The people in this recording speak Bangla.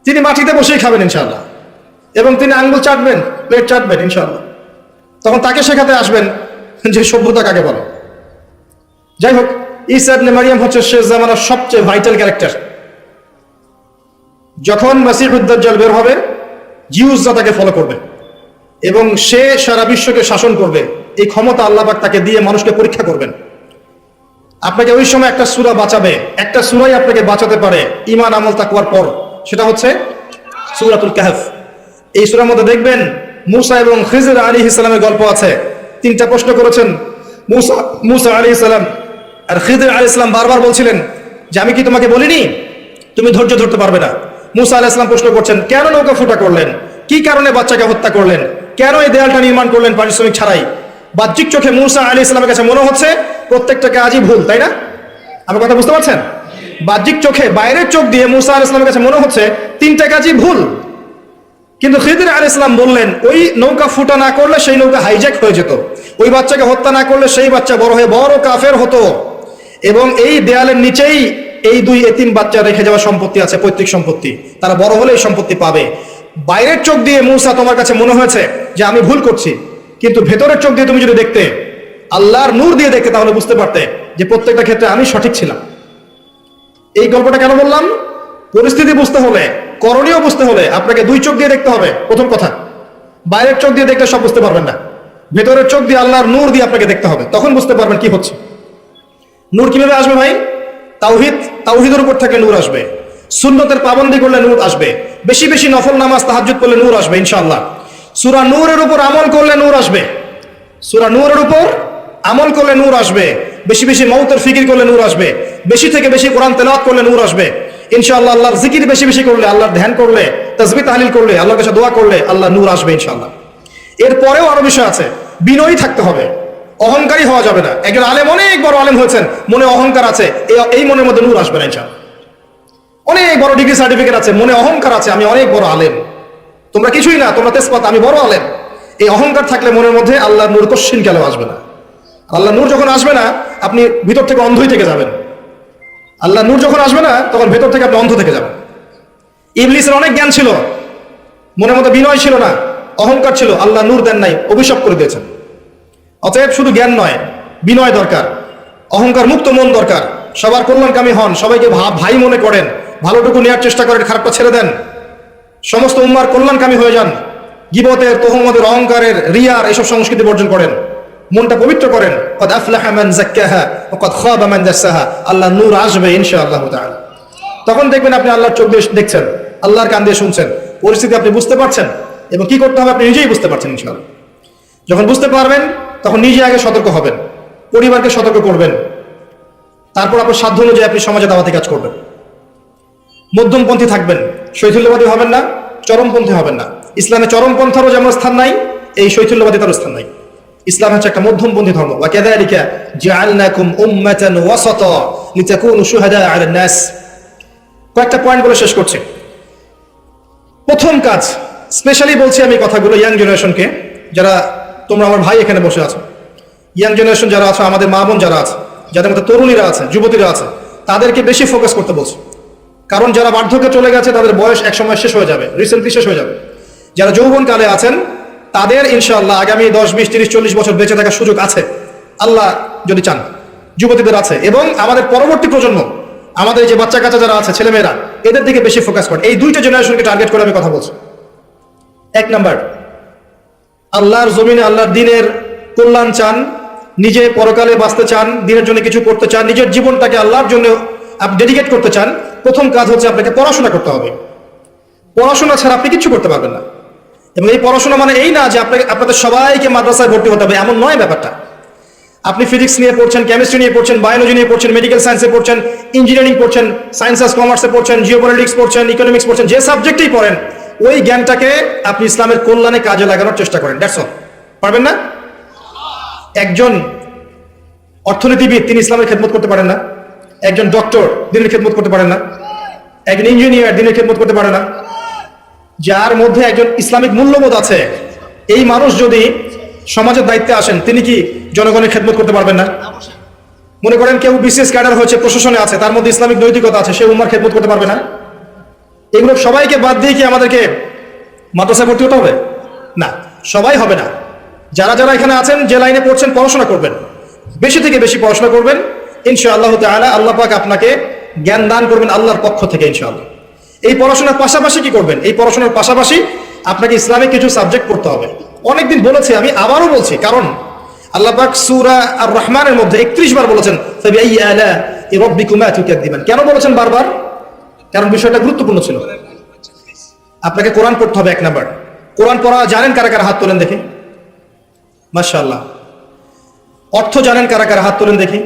তিনি মাটিতে বসেই খাবেন ইনশাআল্লাহ, এবং তিনি আঙ্গুল চাটবেন, প্লেট চাটবেন ইনশাআল্লাহ। তখন তাকে শেখাতে আসবেন যে সভ্যতা কাকে বলে। যাই হোক, ঈসা ইবনে মারিয়াম হচ্ছে শেষ জামানার সবচেয়ে ভাইটাল ক্যারেক্টার। যখন মাসিহুদ দাজ্জাল বের হবে, জিউসরা তাকে ফলো করবে এবং সে সারা বিশ্বকে শাসন করবে। এই ক্ষমতা আল্লাহ পাক তাকে দিয়ে মানুষকে পরীক্ষা করবেন। আপনাকে ওই সময় একটা সূরা বাঁচাবে, একটা সূরাই আপনাকে বাঁচাতে পারে ঈমান আমল তাকওয়ার পর, সেটা হচ্ছে সূরাতুল কাহফ। এই সূরার মধ্যে দেখবেন মূসা এবং খিজর আলাইহিস সালামের গল্প আছে। তিনটা প্রশ্ন করেছেন মূসা আলাইহিস সালাম, আর খিজর আলাইহিস সালাম বারবার বলছিলেন যে আমি কি তোমাকে বলিনি তুমি ধৈর্য ধরতে পারবে না। মূসা আলাইহিস সালাম প্রশ্ন করছেন, কেন নৌকা ফুটা করলেন, কি কারণে বাচ্চাকে হত্যা করলেন, কেন এই দেয়ালটা নির্মাণ করলেন পারিশ্রমিক ছাড়াই। বাহ্যিক চোখে মূসা আলাইহিস সালামের কাছে মনে হচ্ছে প্রত্যেকটা কাজই ভুল, তাই না? আমার কথা বুঝতে পারছেন? বাহ্যিক চোখে, বাইরের চোখ দিয়ে মূসা আলাইহিস সালামের কাছে মনে হচ্ছে তিনটা কাজই ভুল। কিন্তু খিদির আলাইহিস সালাম বললেন, ওই নৌকা ফুটা না করলে সেই নৌকা হাইজ্যাক হয়ে যেত, ওই বাচ্চাকে হত্যা না করলে সেই বাচ্চা বড় হয়ে বড় কাফের হতো, এবং এই দেয়ালের নিচেই এই দুই এতিম বাচ্চা রেখে যাওয়া সম্পত্তি আছে, পৈতৃক সম্পত্তি, তারা বড় হলে এই সম্পত্তি পাবে। বাইরের চোখ দিয়ে মূসা তোমার কাছে মনে হয়েছে যে আমি ভুল করছি, কিন্তু ভেতরের চোখ দিয়ে তুমি যদি দেখতে, আল্লাহর নূর দিয়ে দেখতে, তাহলে বুঝতে পারতে যে প্রত্যেকটা ক্ষেত্রে আমি সঠিক ছিলাম। এই গল্পটা কেন বললাম? পরিস্থিতি বুঝতে হলে, করণীয় বুঝতে হলে আপনাকে দুই চোখ দিয়ে দেখতে হবে। প্রথম কথা, বাইরের চোখ দিয়ে দেখলে সব বুঝতে পারবেন না, ভেতরের চোখ দিয়ে আল্লাহর নূর দিয়ে আপনাকে দেখতে হবে, তখন বুঝতে পারবেন কি হচ্ছে। নূর কিভাবে আসবে ভাই? তাওহীদের উপর থাকলে নূর আসবে, সুন্নতের পাবন্দি করলে নূর আসবে, বেশি বেশি নফল নামাজ তাহাজ্জুদ করলে নূর আসবে ইনশাআল্লাহ। সূরা নূরের উপর আমল করলে নূর আসবে, সূরা নূরের উপর আমল করলে নূর আসবে, বেশি বেশি মাউতের ফিকির করলে নূর আসবে, বেশি থেকে বেশি কোরআন তেলাওয়াত করলে নূর আসবে ইনশাআল্লাহ। আল্লাহর জিকির বেশি বেশি করলে, আল্লাহর ধ্যান করলে, তাসবিহ তাহলিল করলে, আল্লাহর কাছে দোয়া করলে আল্লাহ নূর আসবে ইনশাআল্লাহ। এরপরেও আরো বিষয় আছে, বিনয়ী থাকতে হবে, অহংকারী হওয়া যাবে না। একজন আলেম অনেক বড় আলেম হয়েছেন, মনে অহংকার আছে, এই মনের মধ্যে নূর আসবে না ইনশাআল্লাহ। অনেক বড় ডিগ্রি সার্টিফিকেট আছে, মনে অহংকার আছে, আমি অনেক বড় আলেম, তোমরা কিছুই না, তোমরা তেজপাত, আমি বড় আলেম, এই অহংকার থাকলে মনের মধ্যে আল্লাহর নূর কশ্চিন কালেও আসবে না। আল্লাহ নূর যখন আসবে না, আপনি ভিতর থেকে অন্ধই থেকে যাবেন। আল্লাহ নূর যখন আসবে না, তখন ভেতর থেকে আপনি অন্ধ থেকে যাবেন। ইবলিসের অনেক জ্ঞান ছিল, মনের মধ্যে বিনয় ছিল না, অহংকার ছিল, আল্লাহ নূর দেন নাই, অভিশাপ করে দিয়েছেন। অতএব শুধু জ্ঞান নয়, বিনয় দরকার, অহংকার মুক্ত মন দরকার, সবার কল্যাণকামী হন, সবাইকে ভাই মনে করেন, ভালোটুকু নেওয়ার চেষ্টা করেন, খারাপটা ছেড়ে দেন, সমস্ত উম্মার কল্যাণকামী হয়ে যান। গীবতের, তোহমতের, অহংকারের, রিয়ার এসব সংস্কৃতি বর্জন করেন, মনটা পবিত্র করেন। কদ আফলাহা মান যাক্কাহা ওয়া কদ খাবা মান দাসসাহা। আল্লাহ নূর আসবে ইনশাআল্লাহ তাআলা। তখন দেখবেন আপনি আল্লাহর চোখ দিয়ে দেখছেন, আল্লাহর কান দিয়ে শুনছেন, পরিস্থিতি আপনি বুঝতে পারছেন, এবং কি করতে হবে আপনি নিজেই বুঝতে পারছেন ইনশাআল্লাহ। যখন বুঝতে পারবেন, তখন নিজে আগে সতর্ক হবেন, পরিবারকে সতর্ক করবেন, তারপর আপনার সাধ্য অনুযায়ী আপনি সমাজে দাওয়াতি কাজ করবেন। মধ্যমপন্থী থাকবেন, শৈথিল্যবাদী হবেন না, চরমপন্থী হবেন না। ইসলামে চরমপন্থারও যেমন স্থান নাই, এই শৈথিল্যবাদিতারও স্থান নাই। ইসলাম হচ্ছে একটা মধ্যমপন্থী ধর্ম। ওয়া কাযালিকা জাআলনাকুম উম্মাতান ওয়াসাতা লিতাকুনু শুহাদা আলান নাস। কয়েকটা পয়েন্ট বলে শেষ করছি। প্রথম কাজ, স্পেশালি বলছি আমি কথাগুলো ইয়াং জেনারেশনকে, যারা তোমরা আমার ভাই এখানে বসে আছো, ইয়াং জেনারেশন যারা আছে, আমাদের মা বোন যারা আছে, যাদের মধ্যে তরুণীরা আছে, যুবতীরা আছে, তাদেরকে বেশি ফোকাস করতে বলছি। কারণ যারা বার্ধক্যে চলে গেছে তাদের বয়স এক সময় শেষ হয়ে যাবে, রিসেন্টলি শেষ হয়ে যাবে। যারা যৌবনকালে আছেন তাদের ইনশাআল্লাহ আগামী 10, 20, 30, 40 বছর বেঁচে থাকার সুযোগ আছে, আল্লাহ যদি চান। যুবতীদের আছে, এবং আমাদের পরবর্তী প্রজন্ম, আমাদের যে বাচ্চা কাচ্চা যারা আছে, ছেলেমেয়েরা, এদের দিকে বেশি ফোকাস করেন। এই দুইটা জেনারেশনকে টার্গেট করে আমি কথা বলছি। এক নাম্বার, আল্লাহর জমিনে আল্লাহর দ্বীনের কল্যাণ চান, নিজে পরকালে বাঁচতে চান, দ্বীনের জন্য কিছু করতে চান, নিজের জীবনটাকে আল্লাহর জন্য আপনি ডেডিকেট করতে চান, প্রথম কাজ হচ্ছে আপনাকে পড়াশোনা করতে হবে। পড়াশোনা ছাড়া আপনি কিছু করতে পারবেন না। এবং এই পড়াশোনা মানে এই না যে আপনাদের সবাইকে মাদ্রাসায় ভর্তি হতে হবে, এমন নয় ব্যাপারটা। আপনি ফিজিক্স নিয়ে পড়ছেন, কেমিস্ট্রি নিয়ে পড়ছেন, বায়োলজি নিয়ে পড়ছেন, মেডিকেল সায়েন্সে পড়ছেন, ইঞ্জিনিয়ারিং পড়ছেন, সায়েন্স অ্যান্ড কমার্সে পড়ছেন, জিওপলিটিক্স পড়ছেন, ইকোনমিক্স পড়ছেন, যে সাবজেক্টেই পড়েন, ওই জ্ঞানটাকে আপনি ইসলামের কল্যাণে কাজে লাগানোর চেষ্টা করেন। That's all. পারবেন না? একজন অর্থনীতিবিদ তিনি ইসলামের খেদমত করতে পারেন না, একজন ডক্টর দিনের খেদমত করতে পারেন না, একজন ইঞ্জিনিয়ার দিনের খেদমত করতে পারে না। যার মধ্যে একজন ইসলামিক মূল্যবোধ আছে, এই মানুষ যদি সমাজের দায়িত্বে আসেন, তিনি কি জনগণের খেদমত করতে পারবেন না? মনে করেন কেউ বিসিএস ক্যাডার হয়েছে, প্রশাসনে আছে, তার মধ্যে ইসলামিক নৈতিকতা আছে, সে উম্মার খেদমত করতে পারবে না? এগুলো সবাইকে বাদ দিয়ে কি আমাদেরকে মাদ্রাসায় ভর্তি হতে হবে? না, সবাই হবে না। যারা যারা এখানে আছেন, যে লাইনে পড়ছেন, পড়াশোনা করবেন, বেশি থেকে বেশি পড়াশোনা করবেন। ইনশাআল্লাহ তাআলা আল্লাহ পাক আপনাকে জ্ঞান দান করবেন আল্লাহর পক্ষ থেকে ইনশাআল্লাহ। এই পড়াশোনার পাশাপাশি কি করবেন? এই পড়াশোনার পাশাপাশি আপনাকে ইসলামিক কিছু সাবজেক্ট পড়তে হবে। অনেকদিন বলেছি, আমি আবারও বলছি, কারণ আল্লাহ পাক সূরা আর রহমানের মধ্যে 31 বার বলেছেন ফাবিআইয়ি আলা'i রাব্বিকুমা তুকাযযিবান। কেন বলেছেন বারবার? কারণ বিষয়টা গুরুত্বপূর্ণ ছিল। আপনাকে কোরআন পড়তে হবে, 1 নাম্বার। কোরআন পড়া জানেন কারা কারা? হাত তোলেন দেখি। মাশাআল্লাহ। অর্থ জানেন কারা কারা? হাত তোলেন দেখি।